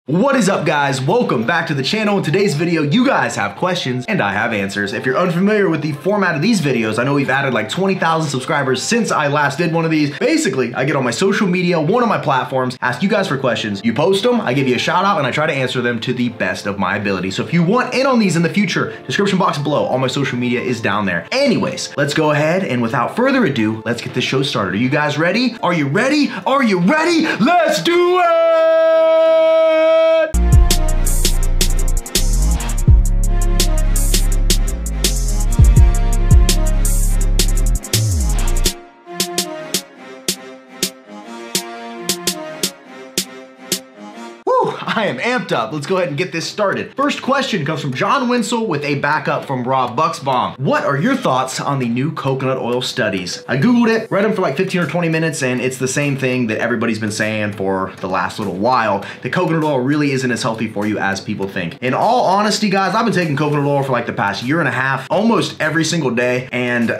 What is up, guys? Welcome back to the channel. In today's video, you guys have questions and I have answers. If you're unfamiliar with the format of these videos, I know we've added like 20,000 subscribers since I last did one of these. Basically, I get on my social media, one of my platforms, ask you guys for questions. You post them, I give you a shout out, and I try to answer them to the best of my ability. So if you want in on these in the future, description box below, all my social media is down there. Anyways, let's go ahead and without further ado, let's get this show started. Are you guys ready? Are you ready? Are you ready? Let's do it! I am amped up. Let's go ahead and get this started. First question comes from John Winsel with a backup from Rob Bucksbaum. What are your thoughts on the new coconut oil studies? I Googled it, read them for like 15 or 20 minutes, and it's the same thing that everybody's been saying for the last little while. The coconut oil really isn't as healthy for you as people think. In all honesty, guys, I've been taking coconut oil for like the past year and a half, almost every single day, and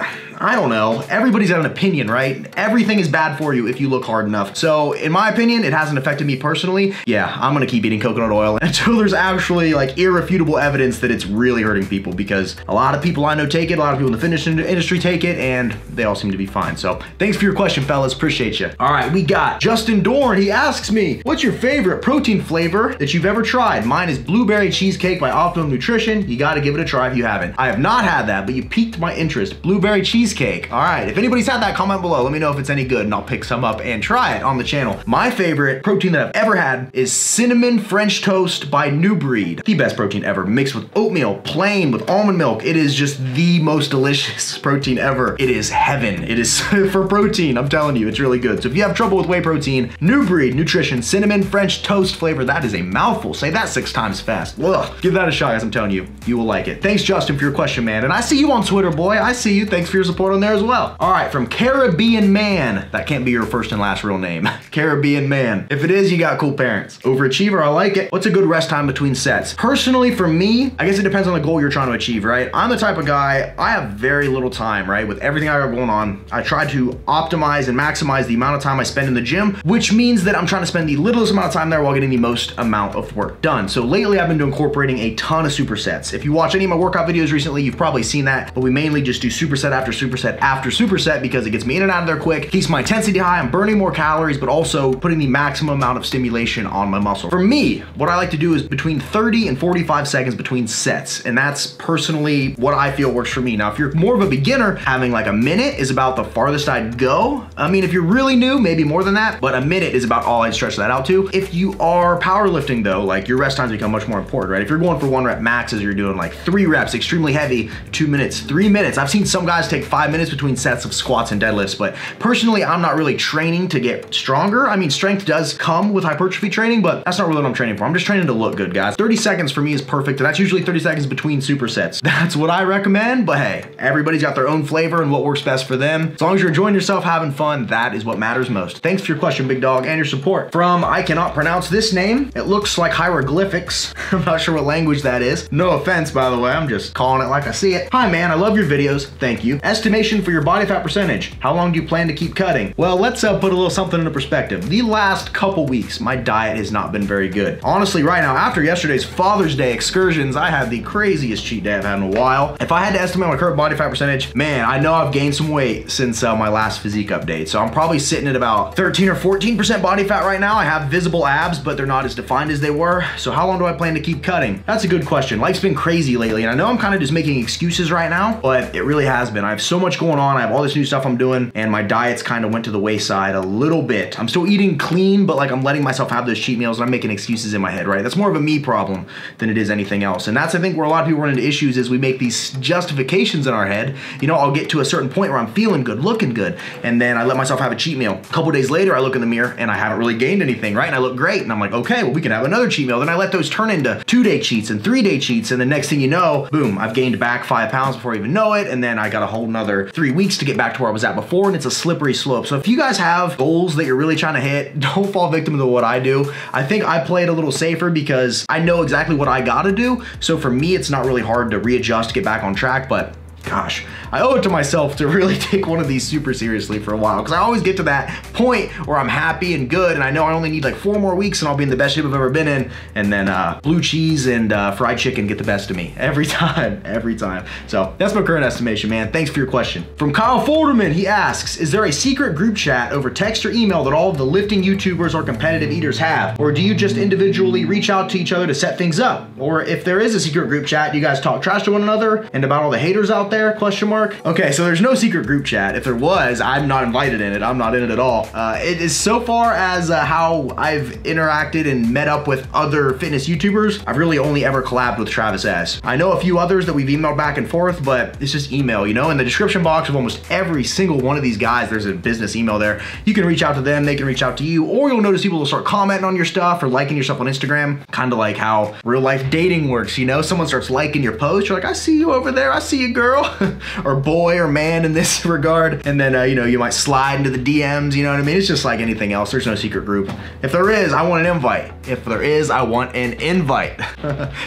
I don't know, everybody's got an opinion, right? Everything is bad for you if you look hard enough. So in my opinion, it hasn't affected me personally. Yeah, I'm gonna keep eating coconut oil until there's actually like irrefutable evidence that it's really hurting people, because a lot of people I know take it, a lot of people in the fitness industry take it, and they all seem to be fine. So thanks for your question, fellas, appreciate you. All right, we got Justin Dorn. He asks me, what's your favorite protein flavor that you've ever tried? Mine is blueberry cheesecake by Optimum Nutrition. You gotta give it a try if you haven't. I have not had that, but you piqued my interest. Blueberry cheesecake. All right, if anybody's had that, comment below. Let me know if it's any good and I'll pick some up and try it on the channel. My favorite protein that I've ever had is cinnamon French toast by New Breed. The best protein ever, mixed with oatmeal, plain with almond milk. It is just the most delicious protein ever. It is heaven. It is for protein, I'm telling you, it's really good. So if you have trouble with whey protein, New Breed Nutrition cinnamon French toast flavor, that is a mouthful. Say that 6 times fast. Ugh. Give that a shot, guys, I'm telling you, you will like it. Thanks, Justin, for your question, man. And I see you on Twitter, boy. I see you. Thanks for your support on there as well. All right, from Caribbean Man. That can't be your first and last real name. Caribbean Man. If it is, you got cool parents. Overachiever, I like it. What's a good rest time between sets? Personally, for me, I guess it depends on the goal you're trying to achieve, right? I'm the type of guy, I have very little time, right? With everything I got going on, I try to optimize and maximize the amount of time I spend in the gym, which means that I'm trying to spend the littlest amount of time there while getting the most amount of work done. So lately, I've been incorporating a ton of supersets. If you watch any of my workout videos recently, you've probably seen that, but we mainly just do superset after superset after superset because it gets me in and out of there quick, keeps my intensity high, I'm burning more calories, but also putting the maximum amount of stimulation on my muscle. For me, what I like to do is between 30 and 45 seconds between sets, and that's personally what I feel works for me. Now, if you're more of a beginner, having like a minute is about the farthest I'd go. I mean, if you're really new, maybe more than that, but a minute is about all I'd stretch that out to. If you are powerlifting though, like your rest times become much more important, right? If you're going for 1 rep maxes, you're doing like 3 reps, extremely heavy, 2 minutes, 3 minutes. I've seen some guys take 5 minutes between sets of squats and deadlifts, but personally, I'm not really training to get stronger. I mean, strength does come with hypertrophy training, but that's not really what I'm training for. I'm just training to look good, guys. 30 seconds for me is perfect, and that's usually 30 seconds between supersets. That's what I recommend, but hey, everybody's got their own flavor and what works best for them. As long as you're enjoying yourself, having fun, that is what matters most. Thanks for your question, big dog, and your support. From, I cannot pronounce this name. It looks like hieroglyphics. I'm not sure what language that is. No offense, by the way. I'm just calling it like I see it. Hi, man. I love your videos. Thank you. Estimation for your body fat percentage. How long do you plan to keep cutting? Well, let's put a little something into perspective. The last couple weeks, my diet has not been very good. Honestly, right now, after yesterday's Father's Day excursions, I had the craziest cheat day I've had in a while. If I had to estimate my current body fat percentage, man, I know I've gained some weight since my last physique update. So I'm probably sitting at about 13 or 14% body fat right now. I have visible abs, but they're not as defined as they were. So how long do I plan to keep cutting? That's a good question. Life's been crazy lately, and I know I'm kind of just making excuses right now, but it really has been. I have so much going on. I have all this new stuff I'm doing, and my diet's kind of went to the wayside a little bit. I'm still eating clean, but like I'm letting myself have those cheat meals and I'm making excuses in my head, right? That's more of a me problem than it is anything else. And that's, I think, where a lot of people run into issues is we make these justifications in our head. You know, I'll get to a certain point where I'm feeling good, looking good, and then I let myself have a cheat meal. A couple days later, I look in the mirror and I haven't really gained anything, right? And I look great. And I'm like, okay, well, we can have another cheat meal. Then I let those turn into 2-day cheats and 3-day cheats. And the next thing you know, boom, I've gained back 5 pounds before I even know it. And then I got a whole nother 3 weeks to get back to where I was at before. And it's a slippery slope. So if you guys have goals that you're really trying to hit, don't fall victim to what I do. I think I play it a little safer because I know exactly what I gotta do. So for me, it's not really hard to readjust, get back on track, but gosh, I owe it to myself to really take one of these super seriously for a while, because I always get to that point where I'm happy and good and I know I only need like 4 more weeks and I'll be in the best shape I've ever been in, and then blue cheese and fried chicken get the best of me every time. So that's my current estimation, man. Thanks for your question. From Kyle Folderman, he asks, is there a secret group chat over text or email that all of the lifting YouTubers or competitive eaters have? Or do you just individually reach out to each other to set things up? Or if there is a secret group chat, do you guys talk trash to one another and about all the haters out there? Question mark. Okay, so there's no secret group chat. If there was, I'm not invited in it. I'm not in it at all. It is so far as how I've interacted and met up with other fitness YouTubers, I've really only ever collabed with Travis S. I know a few others that we've emailed back and forth, but it's just email, you know? In the description box of almost every single one of these guys, there's a business email there. You can reach out to them, they can reach out to you, or you'll notice people will start commenting on your stuff or liking your stuff on Instagram, kind of like how real life dating works, you know? Someone starts liking your post, you're like, I see you over there, I see you, girl. Or boy or man in this regard. And then, you know, you might slide into the DMs, you know what I mean? It's just like anything else. There's no secret group. If there is, I want an invite. If there is, I want an invite.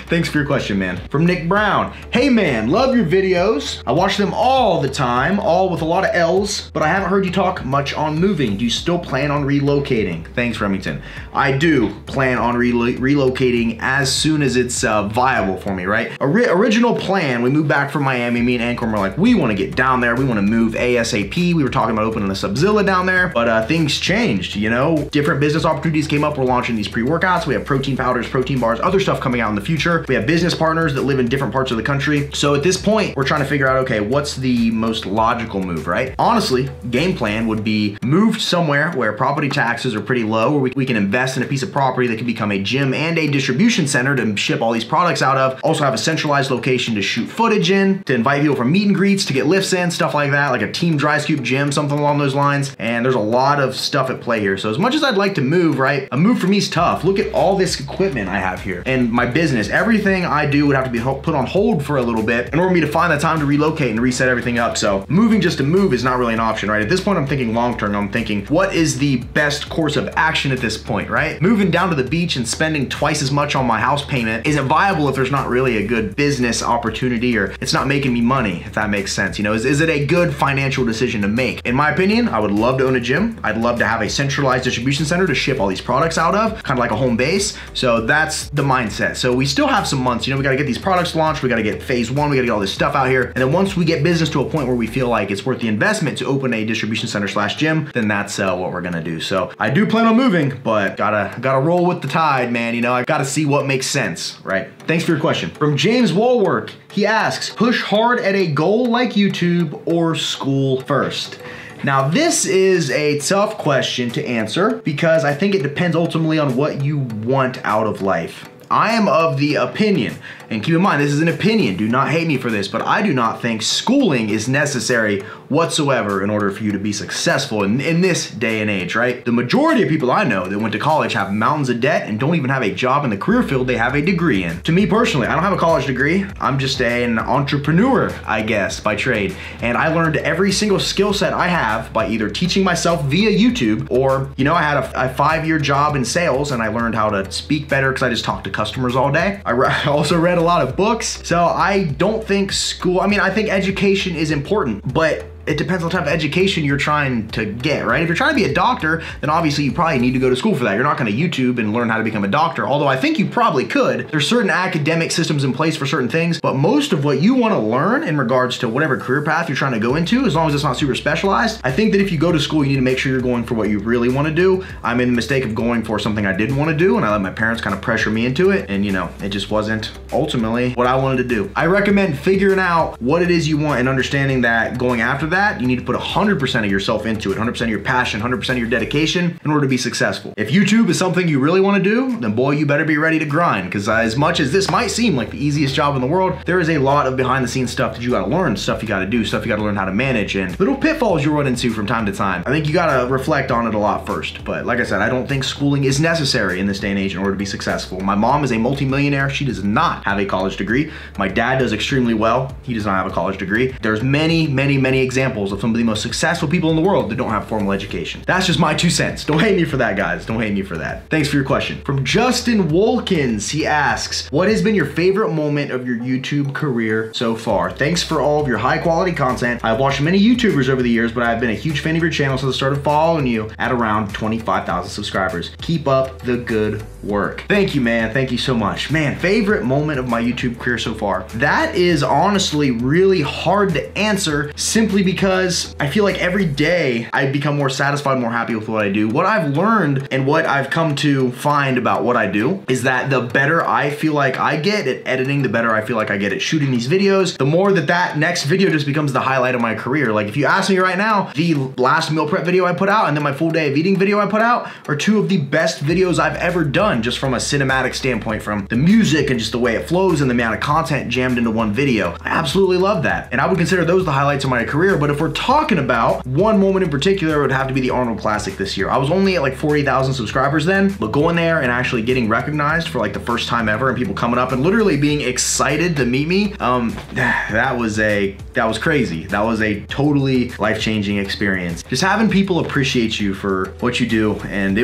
Thanks for your question, man. From Nick Brown. Hey man, love your videos. I watch them all the time, all with a lot of L's, but I haven't heard you talk much on moving. Do you still plan on relocating? Thanks, Remington. I do plan on relocating as soon as it's viable for me, right? Original plan, we moved back from Miami, me and Ankrum were like, we want to get down there, we want to move ASAP. We were talking about opening a Subzilla down there, but things changed, you know? Different business opportunities came up. We're launching these pre-workouts. We have protein powders, protein bars, other stuff coming out in the future. We have business partners that live in different parts of the country. So at this point, we're trying to figure out, okay, what's the most logical move, right? Honestly, game plan would be moved somewhere where property taxes are pretty low, where we can invest in a piece of property that can become a gym and a distribution center to ship all these products out of. Also have a centralized location to shoot footage in, to invite people for meet and greets, to get lifts in, stuff like that, like a team dry scoop gym, something along those lines. And there's a lot of stuff at play here. So as much as I'd like to move, right? A move for me is tough. Look at all this equipment I have here and my business. Everything I do would have to be put on hold for a little bit in order for me to find the time to relocate and reset everything up. So moving just to move is not really an option, right? At this point, I'm thinking long-term. I'm thinking, what is the best course of action at this point, right? Moving down to the beach and spending twice as much on my house payment isn't viable if there's not really a good business opportunity, or it's not making me money, if that makes sense. You know, is it a good financial decision to make? In my opinion, I would love to own a gym. I'd love to have a centralized distribution center to ship all these products out of, kind of like a home base. So that's the mindset. So we still have some months, you know, we gotta get these products launched, we gotta get phase 1, we gotta get all this stuff out here. And then once we get business to a point where we feel like it's worth the investment to open a distribution center / gym, then that's what we're gonna do. So I do plan on moving, but gotta roll with the tide, man. You know, I gotta see what makes sense, right? Thanks for your question. From James Walwork, he asks, push hard at a goal like YouTube or school first? Now, this is a tough question to answer because I think it depends ultimately on what you want out of life. I am of the opinion, and keep in mind, this is an opinion, do not hate me for this, but I do not think schooling is necessary whatsoever in order for you to be successful in this day and age, right? The majority of people I know that went to college have mountains of debt and don't even have a job in the career field they have a degree in. To me personally, I don't have a college degree. I'm just an entrepreneur, I guess, by trade. And I learned every single skill set I have by either teaching myself via YouTube or, you know, I had a 5-year job in sales and I learned how to speak better because I just talked to customers all day. I also read a lot of books. So I don't think school, I mean, I think education is important, but it depends on the type of education you're trying to get, right? If you're trying to be a doctor, then obviously you probably need to go to school for that. You're not gonna YouTube and learn how to become a doctor, although I think you probably could. There's certain academic systems in place for certain things, but most of what you wanna learn in regards to whatever career path you're trying to go into, as long as it's not super specialized, I think that if you go to school, you need to make sure you're going for what you really wanna do. I made the mistake of going for something I didn't wanna do, and I let my parents kind of pressure me into it, and you know, it just wasn't ultimately what I wanted to do. I recommend figuring out what it is you want and understanding that going after that, you need to put 100% of yourself into it, 100% of your passion, 100% of your dedication in order to be successful. If YouTube is something you really want to do, then boy, you better be ready to grind, because as much as this might seem like the easiest job in the world, there is a lot of behind the scenes stuff that you gotta learn, stuff you gotta do, stuff you gotta learn how to manage, and little pitfalls you run into from time to time. I think you gotta reflect on it a lot first. But like I said, I don't think schooling is necessary in this day and age in order to be successful. My mom is a multimillionaire. She does not have a college degree. My dad does extremely well. He does not have a college degree. There's many examples examples of some of the most successful people in the world that don't have formal education. That's just my 2 cents. Don't hate me for that, guys. Don't hate me for that. Thanks for your question. From Justin Wolkins, he asks, what has been your favorite moment of your YouTube career so far? Thanks for all of your high quality content. I've watched many YouTubers over the years, but I've been a huge fan of your channel since I started following you at around 25,000 subscribers. Keep up the good work. Thank you, man. Thank you so much. Man, favorite moment of my YouTube career so far? That is honestly really hard to answer, simply because I feel like every day I become more satisfied, more happy with what I do. What I've learned and what I've come to find about what I do is that the better I feel like I get at editing, the better I feel like I get at shooting these videos, the more that next video just becomes the highlight of my career. Like if you ask me right now, the last meal prep video I put out and then my full day of eating video I put out are two of the best videos I've ever done, just from a cinematic standpoint, from the music and just the way it flows and the amount of content jammed into one video. I absolutely love that. And I would consider those the highlights of my career. But if we're talking about one moment in particular, it would have to be the Arnold Classic this year. I was only at like 40,000 subscribers then, but going there and actually getting recognized for like the first time ever and people coming up and literally being excited to meet me, that was crazy. That was a totally life-changing experience. Just having people appreciate you for what you do. And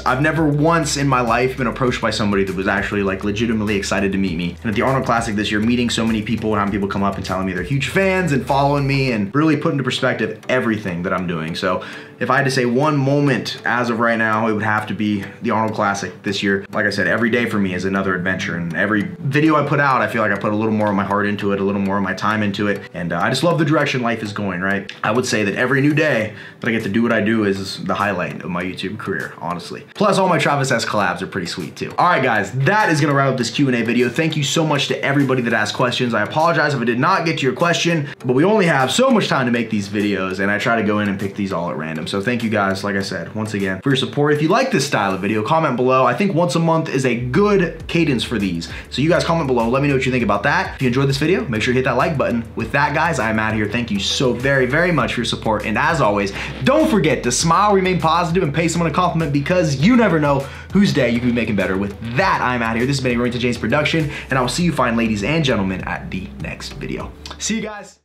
I've never once in my life been approached by somebody that was actually like legitimately excited to meet me. And at the Arnold Classic this year, meeting so many people and having people come up and telling me they're huge fans and following me and really put into perspective everything that I'm doing. So if I had to say one moment as of right now, it would have to be the Arnold Classic this year. Like I said, every day for me is another adventure, and every video I put out, I feel like I put a little more of my heart into it, a little more of my time into it, and I just love the direction life is going, right? I would say that every new day that I get to do what I do is the highlight of my YouTube career, honestly. Plus, all my Travis S collabs are pretty sweet too. All right, guys, that is gonna wrap up this Q&A video. Thank you so much to everybody that asked questions. I apologize if I did not get to your question, but we only have so much time to make these videos, and I try to go in and pick these all at random. So thank you guys, like I said, once again, for your support. If you like this style of video, comment below. I think once a month is a good cadence for these. So you guys comment below, let me know what you think about that. If you enjoyed this video, make sure you hit that like button. With that, guys, I'm out of here. Thank you so very, very much for your support. And as always, don't forget to smile, remain positive, and pay someone a compliment, because you never know whose day you can be making better. With that, I'm out of here. This has been a Remington James production, and I will see you fine, ladies and gentlemen, at the next video. See you guys.